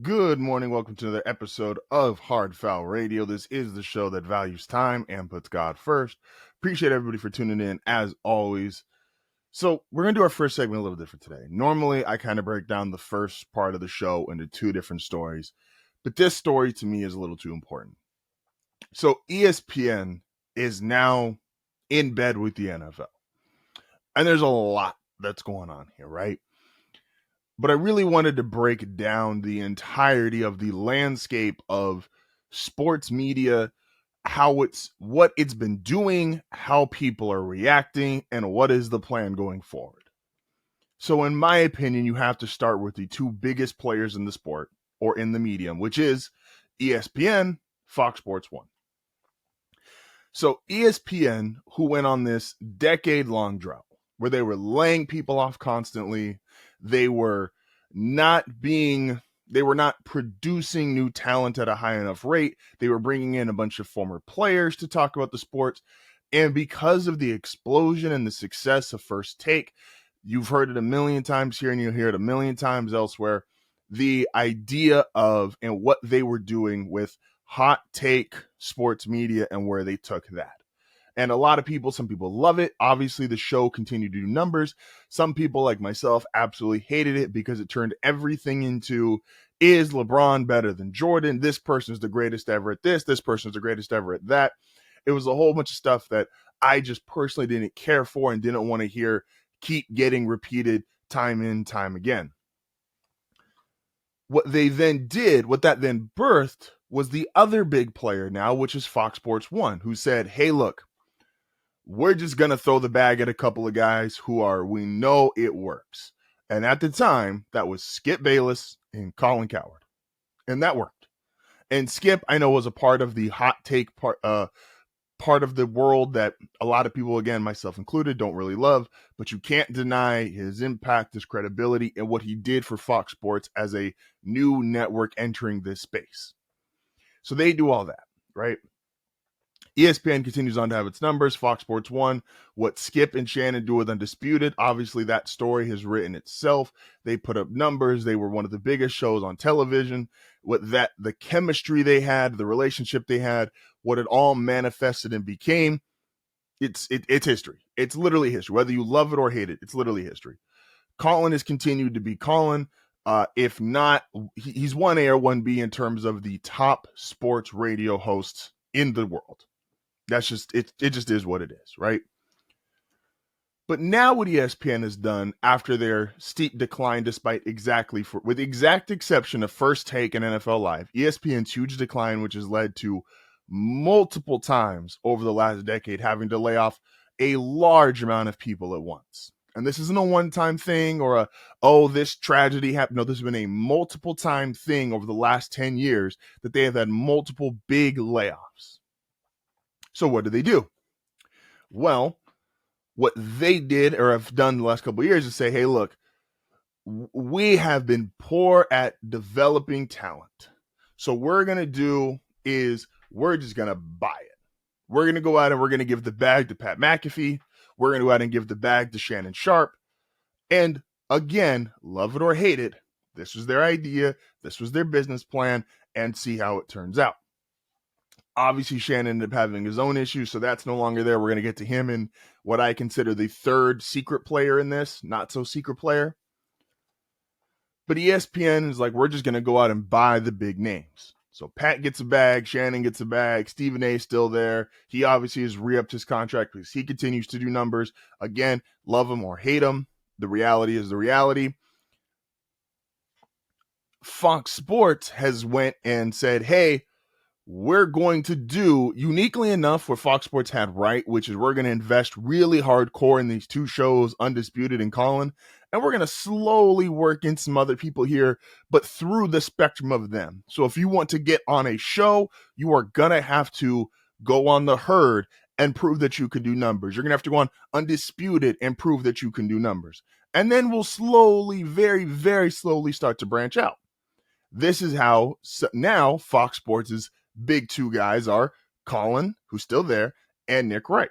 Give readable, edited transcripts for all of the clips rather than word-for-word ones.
Good morning. Welcome to another episode of HardFoul Radio. This is the show that values time and puts God first. Appreciate everybody for tuning in as always. So, we're going to do our first segment a little different today. Normally, I kind of break down the first part of the show into two different stories, but this story to me is a little too important. So, ESPN is now in bed with the NFL, and there's a lot that's going on here, right? But I really wanted to break down the entirety of the landscape of sports media, what it's been doing, how people are reacting, and what is the plan going forward. So in my opinion, you have to start with the two biggest players in the sport or in the medium, which is ESPN, Fox Sports 1. So ESPN, who went on this decade-long drought where they were laying people off constantly, they were not producing new talent at a high enough rate. They were bringing in a bunch of former players to talk about the sports. And because of the explosion and the success of First Take, you've heard it a million times here and you'll hear it a million times elsewhere. The idea of and what they were doing with hot take sports media and where they took that. And a lot of people, some people love it. Obviously, the show continued to do numbers. Some people, like myself, absolutely hated it because it turned everything into, is LeBron better than Jordan? This person's the greatest ever at this. This person's the greatest ever at that. It was a whole bunch of stuff that I just personally didn't care for and didn't want to hear keep getting repeated time in, time again. What that then birthed was the other big player now, which is Fox Sports 1, who said, hey, look, we're just going to throw the bag at a couple of guys we know it works. And at the time, that was Skip Bayless and Colin Cowherd. And that worked. And Skip, I know, was a part of the hot take part of the world that a lot of people, again, myself included, don't really love. But you can't deny his impact, his credibility, and what he did for Fox Sports as a new network entering this space. So they do all that, right? ESPN continues on to have its numbers. Fox Sports 1, what Skip and Shannon do with Undisputed, obviously that story has written itself. They put up numbers. They were one of the biggest shows on television. The chemistry they had, the relationship they had, what it all manifested and became, it's history. It's literally history. Whether you love it or hate it, it's literally history. Colin has continued to be Colin. If not, he's 1A or 1B in terms of the top sports radio hosts in the world. That's just it just is what it is, right? But now what ESPN has done after their steep decline, with the exact exception of First Take and NFL Live, ESPN's huge decline, which has led to multiple times over the last decade having to lay off a large amount of people at once. And this isn't a one-time thing or this tragedy happened. No, this has been a multiple time thing over the last 10 years that they have had multiple big layoffs. So what do? Well, what they did or have done the last couple of years is say, hey, look, we have been poor at developing talent. So what we're going to do is we're just going to buy it. We're going to go out and we're going to give the bag to Pat McAfee. We're going to go out and give the bag to Shannon Sharp. And again, love it or hate it, this was their idea. This was their business plan, and see how it turns out. Obviously, Shannon ended up having his own issues, so that's no longer there. We're going to get to him and what I consider the third secret player in this, not so secret player. But ESPN is like, we're just going to go out and buy the big names. So Pat gets a bag, Shannon gets a bag, Stephen A is still there. He obviously has re-upped his contract because he continues to do numbers. Again, love him or hate him. The reality is the reality. Fox Sports has went and said, hey, we're going to do, uniquely enough, what Fox Sports had right, which is we're going to invest really hardcore in these two shows, Undisputed and Colin, and we're going to slowly work in some other people here, but through the spectrum of them. So if you want to get on a show, you are going to have to go on the herd and prove that you can do numbers. You're going to have to go on Undisputed and prove that you can do numbers. And then we'll slowly, very, very slowly start to branch out. This is how now Fox Sports' big two guys are Colin, who's still there, and Nick Wright.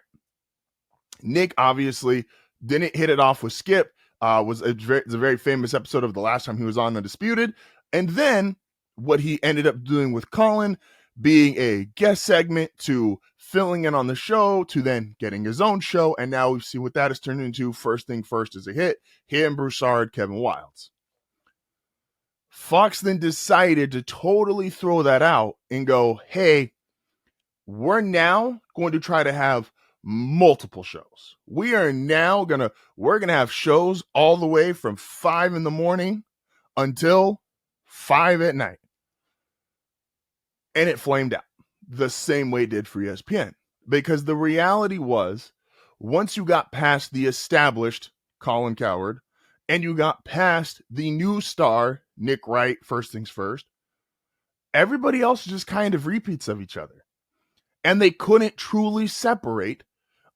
Nick obviously didn't hit it off with Skip. Was a very famous episode of the last time he was on Undisputed. And then what he ended up doing with Colin, being a guest segment, to filling in on the show, to then getting his own show. And now we see what that has turned into. First Thing First is a hit. Him, Broussard, Kevin Wildes. Fox then decided to totally throw that out and go, hey, we're now going to try to have multiple shows. We're going to have shows all the way from 5 a.m. until 5 p.m. And it flamed out the same way it did for ESPN. Because the reality was, once you got past the established Colin Cowherd and you got past the new star, Nick Wright, First Things First, everybody else just kind of repeats of each other. And they couldn't truly separate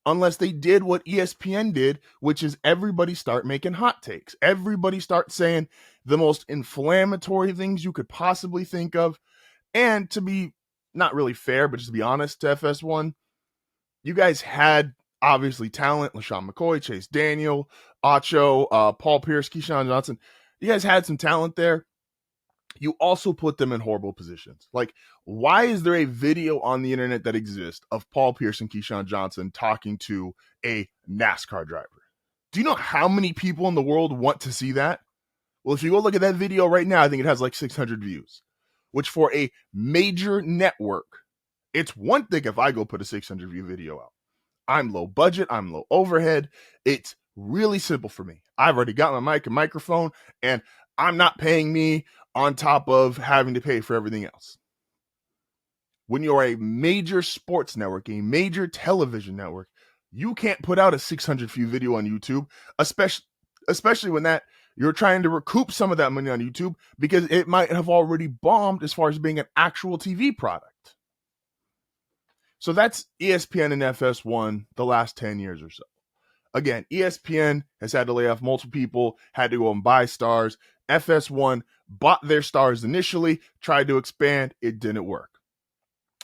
unless they did what ESPN did, which is everybody start making hot takes. Everybody start saying the most inflammatory things you could possibly think of. And to be not really fair, but just to be honest to FS1, you guys had obviously talent. LaShawn McCoy, Chase Daniel, Acho, Paul Pierce, Keyshawn Johnson. You guys had some talent there. You also put them in horrible positions. Like, why is there a video on the internet that exists of Paul Pierce and Keyshawn Johnson talking to a NASCAR driver? Do you know how many people in the world want to see that? Well, if you go look at that video right now, I think it has like 600 views, which for a major network, it's one thing if I go put a 600 view video out. I'm low budget. I'm low overhead. It's really simple for me. I've already got my mic and microphone, and I'm not paying me on top of having to pay for everything else. When you're a major sports network, a major television network, you can't put out a 600 view video on YouTube, especially when that you're trying to recoup some of that money on YouTube because it might have already bombed as far as being an actual TV product. So that's ESPN and FS1 the last 10 years or so. Again, ESPN has had to lay off multiple people, had to go and buy stars. FS1 bought their stars initially, tried to expand. It didn't work.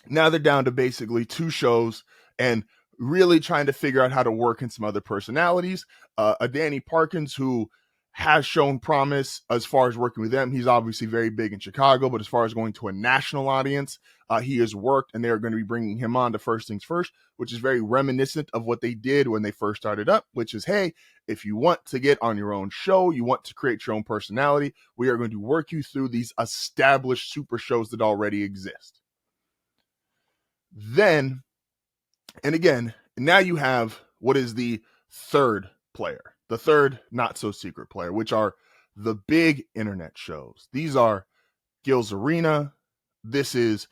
Now they're down to basically 2 shows and really trying to figure out how to work in some other personalities. A Danny Parkins, who has shown promise as far as working with them. He's obviously very big in Chicago, but as far as going to a national audience, he has worked, and they're going to be bringing him on to First Things First, which is very reminiscent of what they did when they first started up, which is, hey, if you want to get on your own show, you want to create your own personality, we are going to work you through these established super shows that already exist. Then, and again, now you have what is the third player, the third not so secret player, which are the big internet shows. These are Gil's Arena. This is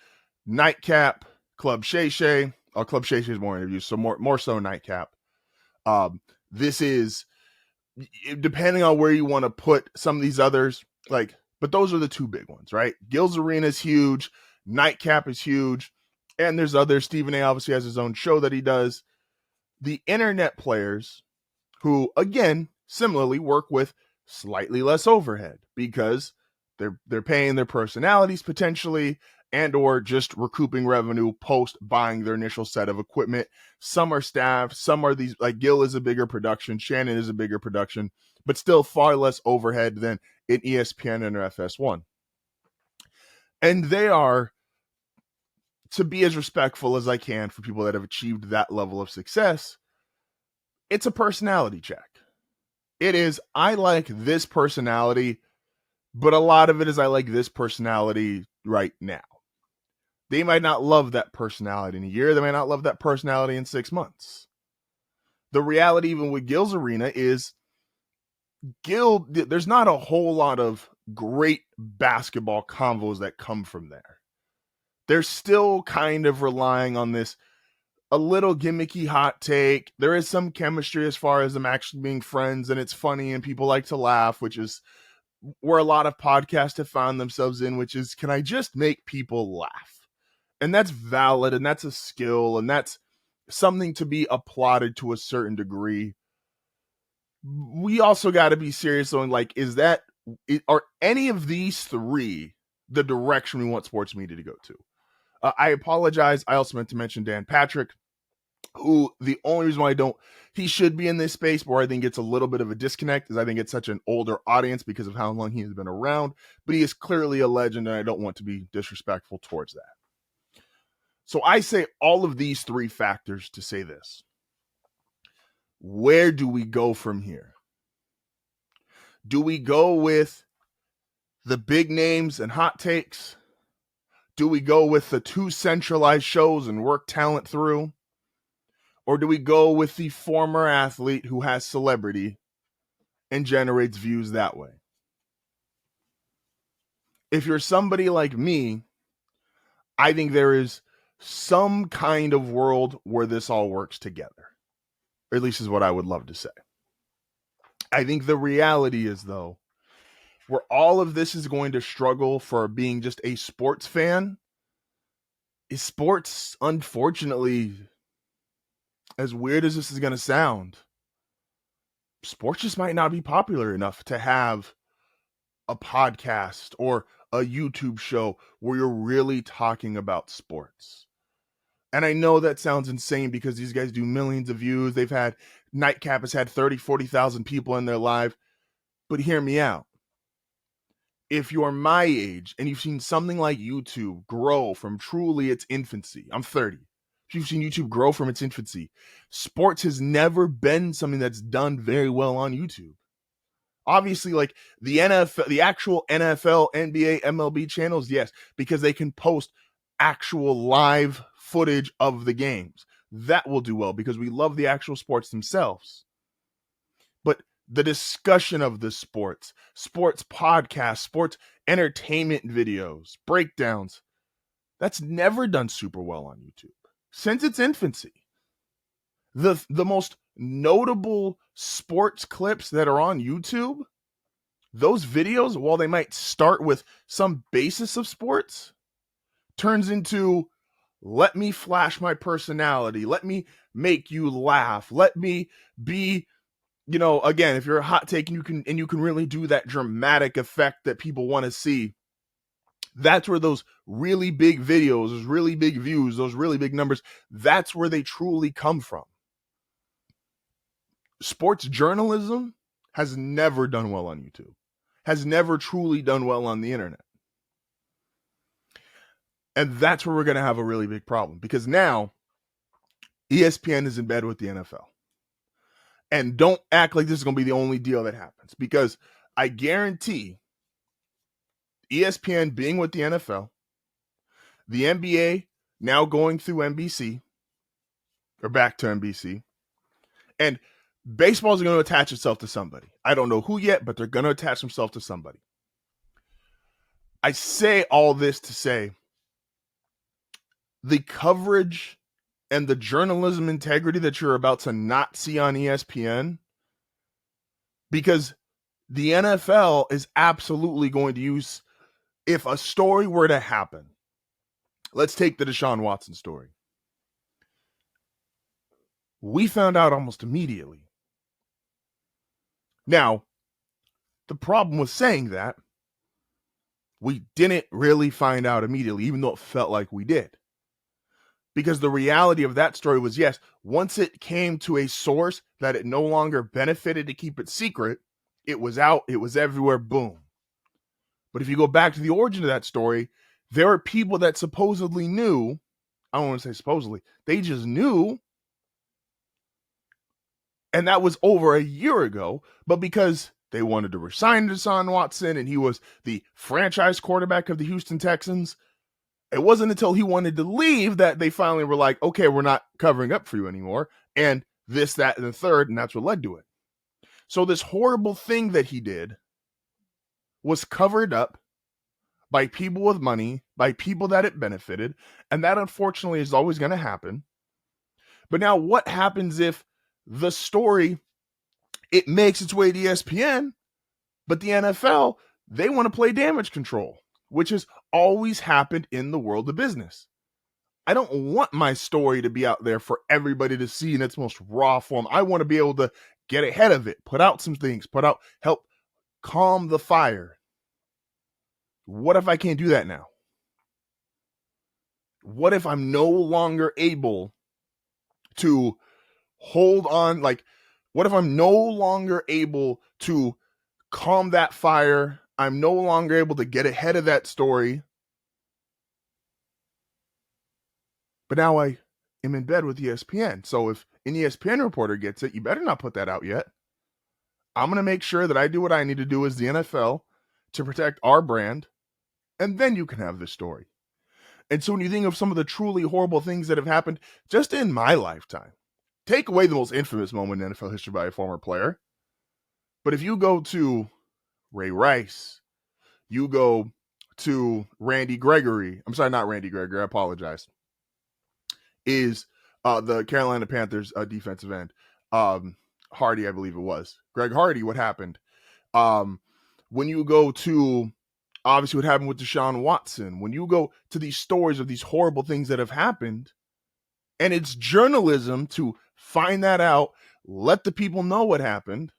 Nightcap, Club Shay Shay. Club Shay Shay is more interviews, so more so Nightcap. This is, depending on where you want to put some of these others, like, but those are the 2 big ones, right? Gil's Arena is huge. Nightcap is huge. And there's others. Stephen A obviously has his own show that he does. The internet players, who, again, similarly work with slightly less overhead because they're paying their personalities potentially and or just recouping revenue post buying their initial set of equipment. Some are staffed, some are these, like Gil is a bigger production, Shannon is a bigger production, but still far less overhead than in ESPN and FS1. And they are, to be as respectful as I can for people that have achieved that level of success, it's a personality check. It is, I like this personality, but a lot of it is I like this personality right now. They might not love that personality in a year. They might not love that personality in 6 months. The reality, even with Gil's Arena, is Gil, there's not a whole lot of great basketball convos that come from there. They're still kind of relying on this a little gimmicky hot take. There is some chemistry as far as them actually being friends, and it's funny and people like to laugh, which is where a lot of podcasts have found themselves in, which is, can I just make people laugh? And that's valid, and that's a skill, and that's something to be applauded to a certain degree. We also got to be serious on, like, are any of these 3 the direction we want sports media to go to? I apologize. I also meant to mention Dan Patrick. who the only reason why he should be in this space, where I think it's a little bit of a disconnect, is I think it's such an older audience because of how long he has been around, but he is clearly a legend, and I don't want to be disrespectful towards that. So I say all of these three factors to say this. Where do we go from here? Do we go with the big names and hot takes? Do we go with the two centralized shows and work talent through? Or do we go with the former athlete who has celebrity and generates views that way? If you're somebody like me, I think there is some kind of world where this all works together. Or at least is what I would love to say. I think the reality is, though, where all of this is going to struggle for being just a sports fan, is sports, unfortunately, as weird as this is going to sound, sports just might not be popular enough to have a podcast or a YouTube show where you're really talking about sports. And I know that sounds insane because these guys do millions of views. They've had, Nightcap has had 30, 40,000 people in their live. But hear me out. If you're my age and you've seen something like YouTube grow from truly its infancy, I'm 30. If you've seen YouTube grow from its infancy, sports has never been something that's done very well on YouTube. Obviously, like the NFL, the actual NFL, NBA, MLB channels, yes, because they can post actual live footage of the games. That will do well because we love the actual sports themselves. But the discussion of the sports podcasts, sports entertainment videos, breakdowns, that's never done super well on YouTube since its infancy. The most notable sports clips that are on YouTube, those videos, while they might start with some basis of sports, turns into, let me flash my personality, let me make you laugh, let me be, again, if you're a hot take and you can really do that dramatic effect that people want to see, that's where those really big videos, those really big views, those really big numbers, that's where they truly come from. Sports journalism has never done well on YouTube, has never truly done well on the internet. And that's where we're going to have a really big problem, because now ESPN is in bed with the NFL. And don't act like this is going to be the only deal that happens, because I guarantee ESPN being with the NFL, the NBA now going through NBC, or back to NBC, and baseball is going to attach itself to somebody. I don't know who yet, but they're going to attach themselves to somebody. I say all this to say the coverage and the journalism integrity that you're about to not see on ESPN, because the NFL is absolutely going to use, if a story were to happen, let's take the Deshaun Watson story. We found out almost immediately. Now, the problem with saying that, we didn't really find out immediately, even though it felt like we did. Because the reality of that story was, yes, once it came to a source that it no longer benefited to keep it secret, it was out, it was everywhere, boom. But if you go back to the origin of that story, there are people that supposedly knew, I don't want to say supposedly, they just knew, and that was over a year ago, but because they wanted to resign Deshaun Watson and he was the franchise quarterback of the Houston Texans, it wasn't until he wanted to leave that they finally were like, okay, we're not covering up for you anymore, and this, that, and the third, and that's what led to it. So this horrible thing that he did was covered up by people with money, by people that it benefited, and that unfortunately is always going to happen. But now what happens if the story, it makes its way to ESPN, but the NFL, they want to play damage control, which has always happened in the world of business. I don't want my story to be out there for everybody to see in its most raw form. I want to be able to get ahead of it, put out some things, help calm the fire. What if I can't do that now? What if I'm no longer able to hold on? Like, what if I'm no longer able to calm that fire? I'm no longer able to get ahead of that story. But now I am in bed with ESPN. So if an ESPN reporter gets it, you better not put that out yet. I'm going to make sure that I do what I need to do as the NFL to protect our brand, and then you can have this story. And so when you think of some of the truly horrible things that have happened just in my lifetime, take away the most infamous moment in NFL history by a former player. But if you go to Ray Rice, you go to Randy Gregory, I'm sorry, not Randy Gregory, I apologize, is the Carolina Panthers defensive end. Hardy, I believe it was. Greg Hardy, what happened? When you go to, obviously, what happened with Deshaun Watson, when you go to these stories of these horrible things that have happened, and it's journalism to find that out, let the people know what happened,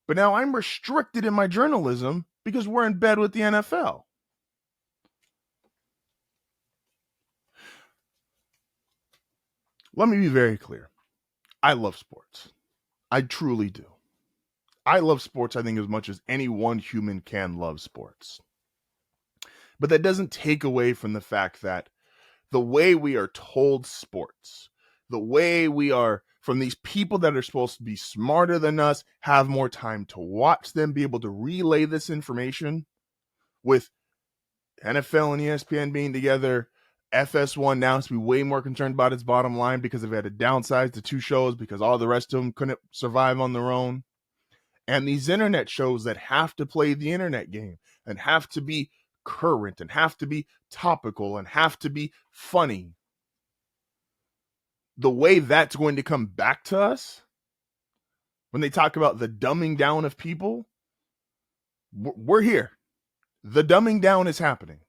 but now I'm restricted in my journalism because we're in bed with the NFL. Let me be very clear. I love sports. I truly do. I love sports, I think, as much as any one human can love sports. But that doesn't take away from the fact that the way we are told sports, the way we are, from these people that are supposed to be smarter than us, have more time to watch them, be able to relay this information, with NFL and ESPN being together, FS1 now has to be way more concerned about its bottom line because they've had to downsize the two shows because all the rest of them couldn't survive on their own. And these internet shows that have to play the internet game and have to be current and have to be topical and have to be funny. The way that's going to come back to us when they talk about the dumbing down of people, we're here. The dumbing down is happening.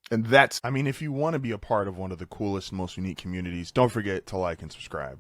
And that's, I mean, if you want to be a part of one of the coolest, most unique communities, don't forget to like and subscribe.